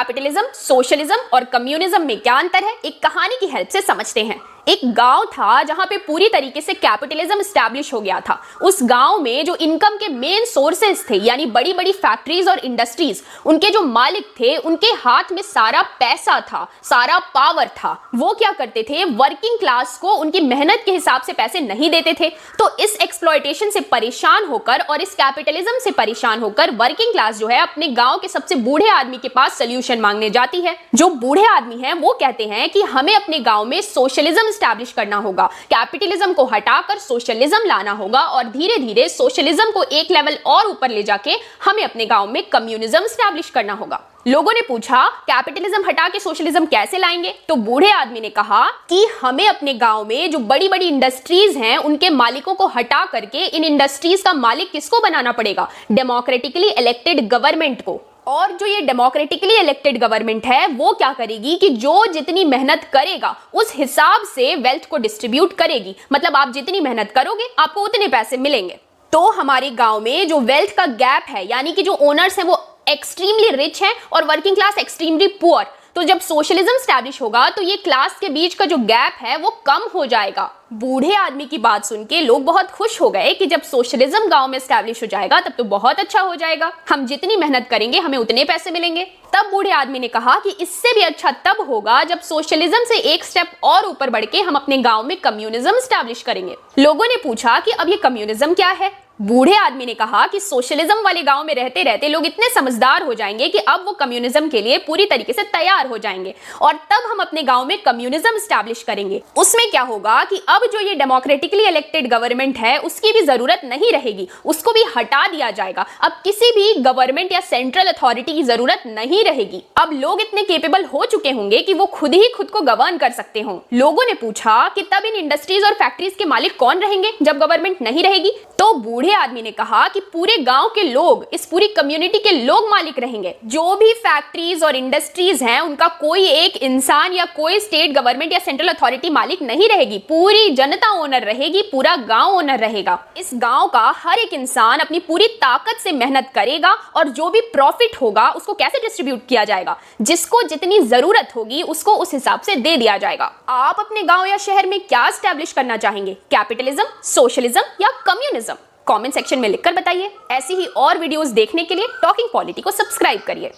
Capitalism, socialism और communism में क्या अंतर है, एक कहानी की हेल्प से समझते हैं। एक गांव था जहां पे पूरी तरीके से कैपिटलिज्म स्टैब्लिश हो गया था। उस गांव में जो इनकम के मेन सोर्सेस थे, यानी बड़ी बड़ी फैक्ट्रीज और इंडस्ट्रीज, उनके जो मालिक थे उनके हाथ में सारा पैसा था, सारा पावर था। वो क्या करते थे, वर्किंग क्लास को उनकी मेहनत के हिसाब से पैसे नहीं देते थे। तो इस एक्सप्लॉयटेशन से परेशान होकर और इस कैपिटलिज्म से परेशान होकर वर्किंग क्लास जो है अपने गांव के सबसे बूढ़े आदमी के पास सोल्यूशन मांगने जाती है। जो बूढ़े आदमी हैं वो कहते हैं कि हमें अपने गांव में सोशलिज्म एस्टैब्लिश करना होगा, कैपिटलिज्म को हटाकर सोशलिज्म लाना होगा और धीरे धीरे सोशलिज्म को एक लेवल और ऊपर ले जाके हमें अपने गांव में कम्युनिज्म एस्टैब्लिश करना होगा। लोगों ने पूछा कैपिटलिज्म हटा के सोशलिज्म कैसे लाएंगे, तो बूढ़े आदमी ने कहा कि हमें अपने गांव में जो बड़ी बड़ी इंडस्ट्रीज हैं उनके मालिकों को हटा करके इन इंडस्ट्रीज का मालिक किसको बनाना पड़ेगा, डेमोक्रेटिकली इलेक्टेड गवर्नमेंट को। और जो ये डेमोक्रेटिकली इलेक्टेड गवर्नमेंट है वो क्या करेगी कि जो जितनी मेहनत करेगा उस हिसाब से वेल्थ को डिस्ट्रीब्यूट करेगी। मतलब आप जितनी मेहनत करोगे आपको उतने पैसे मिलेंगे। तो हमारे गांव में जो वेल्थ का गैप है, यानी कि जो ओनर्स हैं वो एक्सट्रीमली रिच हैं और वर्किंग क्लास एक्सट्रीमली पुअर, तो जब सोशलिज्म स्टैब्लिश होगा तो ये क्लास के बीच का जो गैप है वो कम हो जाएगा। बूढ़े आदमी की बात सुन के लोग बहुत खुश हो गए कि जब सोशलिज्म गांव में स्टैब्लिश हो जाएगा तब तो बहुत अच्छा हो जाएगा, हम जितनी मेहनत करेंगे हमें उतने पैसे मिलेंगे। तब बूढ़े आदमी ने कहा कि इससे भी अच्छा तब होगा जब सोशलिज्म से एक स्टेप और ऊपर बढ़ के हम अपने गांव में कम्युनिज्म स्टैब्लिश करेंगे। लोगों ने पूछा कि अब ये कम्युनिज्म क्या है। बूढ़े आदमी ने कहा कि सोशलिज्म वाले गांव में रहते रहते लोग इतने समझदार हो जाएंगे कि अब वो कम्युनिज्म के लिए पूरी तरीके से तैयार हो जाएंगे और तब हम अपने गांव में कम्युनिज्म एस्टैब्लिश करेंगे। उसमें क्या होगा कि अब जो ये डेमोक्रेटिकली इलेक्टेड गवर्नमेंट है उसकी भी जरूरत नहीं रहेगी, उसको भी हटा दिया जाएगा। अब किसी भी गवर्नमेंट या सेंट्रल अथॉरिटी की जरूरत नहीं रहेगी। अब लोग इतने केपेबल हो चुके होंगे कि वो खुद ही खुद को गवर्न कर सकते हों। लोगों ने पूछा कि तब इन इंडस्ट्रीज और फैक्ट्रीज के मालिक कौन रहेंगे जब गवर्नमेंट नहीं रहेगी, तो बूढ़े आदमी ने कहा कि पूरे गांव के लोग, इस पूरी कम्युनिटी के लोग मालिक रहेंगे। जो भी फैक्ट्रीज और इंडस्ट्रीज हैं उनका कोई एक इंसान या कोई स्टेट गवर्नमेंट या सेंट्रल अथॉरिटी मालिक नहीं रहेगी, पूरी जनता ओनर रहेगी, पूरा गांव ओनर रहेगा। इस गांव का हर एक इंसान अपनी पूरी ताकत से मेहनत करेगा और जो भी प्रॉफिट होगा उसको कैसे डिस्ट्रीब्यूट किया जाएगा, जिसको जितनी जरूरत होगी उसको उस हिसाब से दे दिया जाएगा। आप अपने गांव या शहर में क्या एस्टैब्लिश करना चाहेंगे, कैपिटलिज्म, सोशलिज्म या कम्युनिज्म? कमेंट सेक्शन में लिखकर बताइए। ऐसी ही और वीडियोस देखने के लिए टॉकिंग पॉलिटी को सब्सक्राइब करिए।